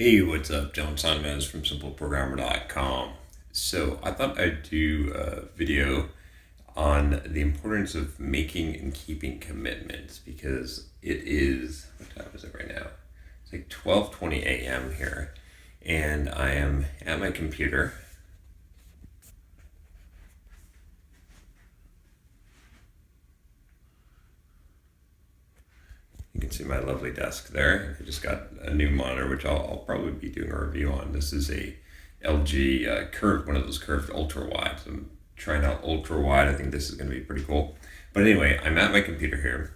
Hey, what's up? John Simons from SimpleProgrammer.com. So I thought I'd do a video on the importance of making and keeping commitments because it is, what time is it right now? It's like 12:20 a.m. here, and I am at my computer. You can see my lovely desk there. I just got a new monitor, which I'll probably be doing a review on. This is a LG curved, one of those curved ultra wides. I'm trying out ultra wide. I think this is going to be pretty cool. But anyway, I'm at my computer here,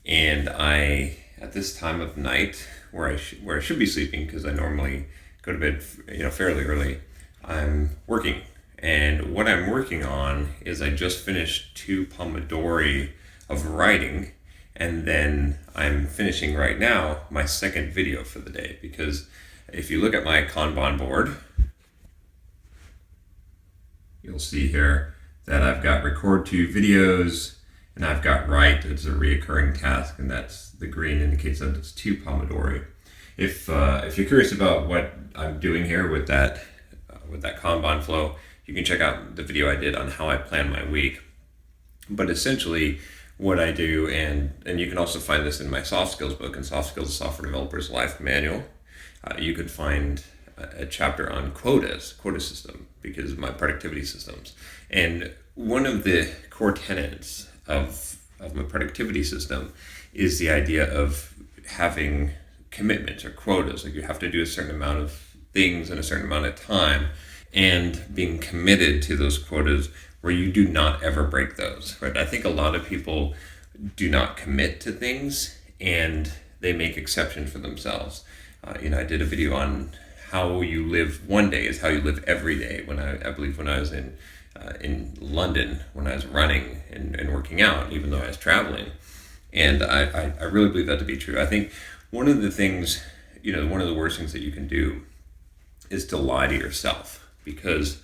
and at this time of night where I should be sleeping because I normally go to bed fairly early, I'm working. And what I'm working on is I just finished 2 pomodori of writing, and then I'm finishing right now my second video for the day, because if you look at my Kanban board, you'll see here that I've got record 2 videos and I've got write. It's a reoccurring task, and that's the green indicates that it's 2 pomodori. If you're curious about what I'm doing here with that Kanban flow, you can check out the video I did on how I plan my week. But essentially, what I do, and you can also find this in my soft skills book, and Soft Skills Software Developers Life Manual. You could find a chapter on quota system, because of my productivity systems. And one of the core tenets of my productivity system is the idea of having commitments or quotas. Like, you have to do a certain amount of things in a certain amount of time, and being committed to those quotas where you do not ever break those, right? I think a lot of people do not commit to things, and they make exceptions for themselves. I did a video on how you live one day is how you live every day. I believe when I was in London, when I was running and working out, even though I was traveling. And I really believe that to be true. I think one of the things, one of the worst things that you can do is to lie to yourself, because,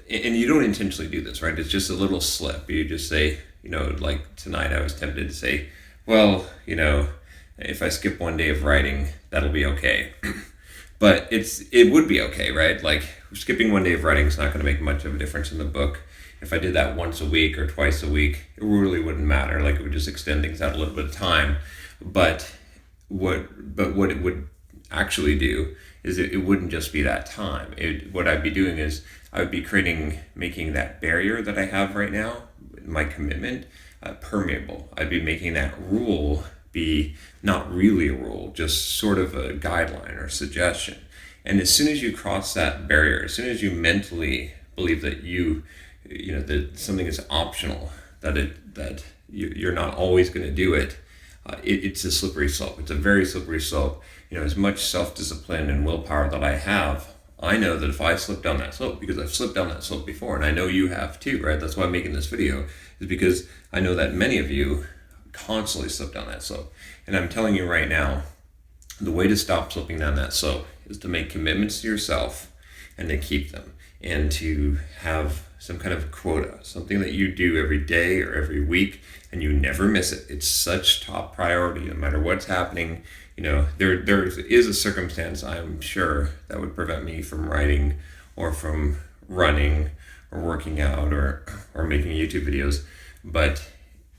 and you don't intentionally do this, right? It's just a little slip. You just say, like tonight I was tempted to say, well, if I skip one day of writing, that'll be okay. But it would be okay, right? Like, skipping one day of writing is not going to make much of a difference in the book. If I did that once a week or twice a week, it really wouldn't matter. Like, it would just extend things out a little bit of time. But what it would actually do is it wouldn't just be that time. What I'd be doing is I would be making that barrier that I have right now, my commitment, permeable. I'd be making that rule be not really a rule, just sort of a guideline or suggestion. And as soon as you cross that barrier, as soon as you mentally believe that that something is optional, that you're not always going to do it, it's a slippery slope. It's a very slippery slope. As much self-discipline and willpower that I have, I know that if I slip down that slope, because I've slipped down that slope before, and I know you have too, right? That's why I'm making this video, is because I know that many of you constantly slip down that slope. And I'm telling you right now, the way to stop slipping down that slope is to make commitments to yourself and to keep them, and to have some kind of quota, something that you do every day or every week, and you never miss it. It's such top priority, no matter what's happening. There is a circumstance, I'm sure, that would prevent me from writing or from running or working out or making YouTube videos, but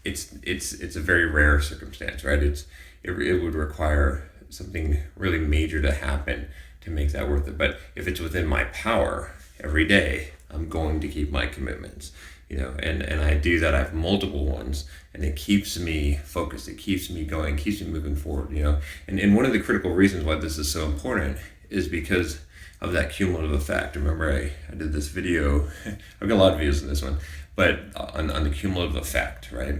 it's a very rare circumstance, right? It would require something really major to happen to make that worth it. But if it's within my power, every day I'm going to keep my commitments, and I do that. I have multiple ones, and it keeps me focused. It keeps me going, keeps me moving forward, and one of the critical reasons why this is so important is because of that cumulative effect. Remember, I did this video, I've got a lot of videos in this one, but on the cumulative effect, right?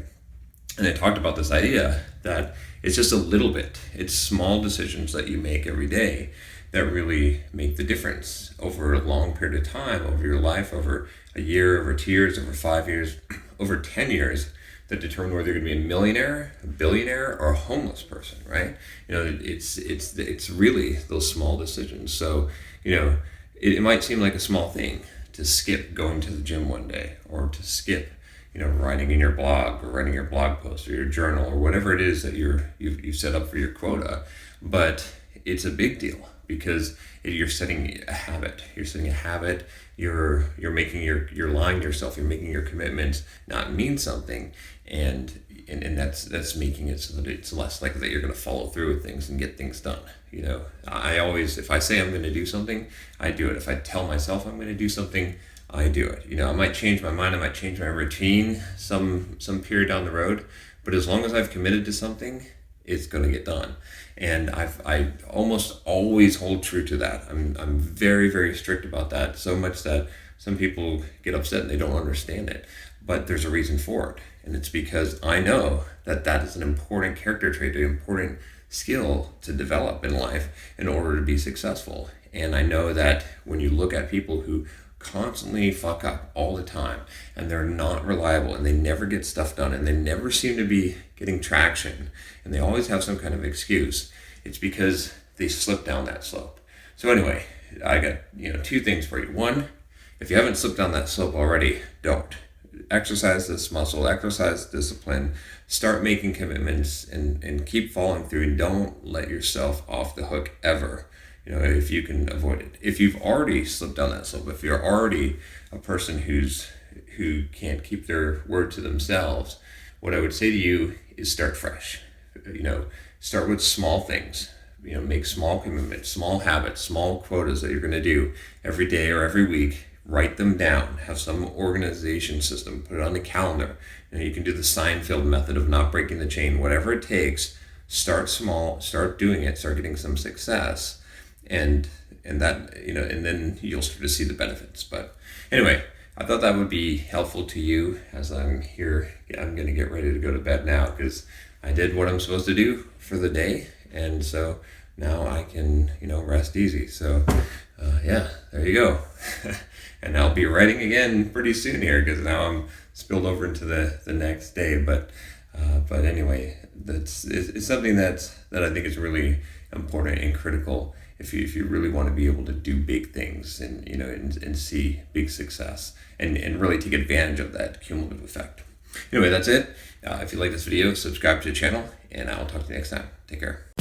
And I talked about this idea that it's just a little bit. It's small decisions that you make every day that really make the difference over a long period of time, over your life, over a year, over 2 years, over 5 years, over 10 years, that determine whether you're going to be a millionaire, a billionaire, or a homeless person, right? It's really those small decisions. So, it might seem like a small thing to skip going to the gym one day, or to skip writing in your blog, or writing your blog post, or your journal, or whatever it is that you've set up for your quota. But it's a big deal, because you're setting a habit. You're setting a habit. You're making you're lying to yourself. You're making your commitments not mean something, and that's making it so that it's less likely that you're going to follow through with things and get things done. I always, if I say I'm going to do something, I do it. If I tell myself I'm going to do something, I do it. I might change my mind. I might change my routine some period down the road, but as long as I've committed to something, it's going to get done. And I almost always hold true to that. I'm very, very strict about that, so much that some people get upset and they don't understand it. But there's a reason for it. And it's because I know that that is an important character trait, an important skill to develop in life in order to be successful. And I know that when you look at people who constantly fuck up all the time, and they're not reliable, and they never get stuff done, and they never seem to be getting traction, and they always have some kind of excuse, it's because they slip down that slope. So anyway, I got two things for you. One, if you haven't slipped down that slope already, don't. Exercise this muscle, exercise discipline, start making commitments, and keep following through, and don't let yourself off the hook ever. If you can avoid it. If you've already slipped down that slope, if you're already a person who can't keep their word to themselves, what I would say to you is start fresh. Start with small things. Make small commitments, small habits, small quotas that you're going to do every day or every week. Write them down. Have some organization system. Put it on a calendar. You can do the Seinfeld method of not breaking the chain. Whatever it takes, start small. Start doing it. Start getting some success. And that, and then you'll start to see the benefits. But anyway, I thought that would be helpful to you as I'm here. I'm going to get ready to go to bed now because I did what I'm supposed to do for the day. And so now I can, rest easy. So yeah, there you go. And I'll be writing again pretty soon here because now I'm spilled over into the next day. But anyway, it's something that I think is really important and critical if you really want to be able to do big things and see big success and really take advantage of that cumulative effect. Anyway, that's it. If you like this video, subscribe to the channel, and I'll talk to you next time. Take care.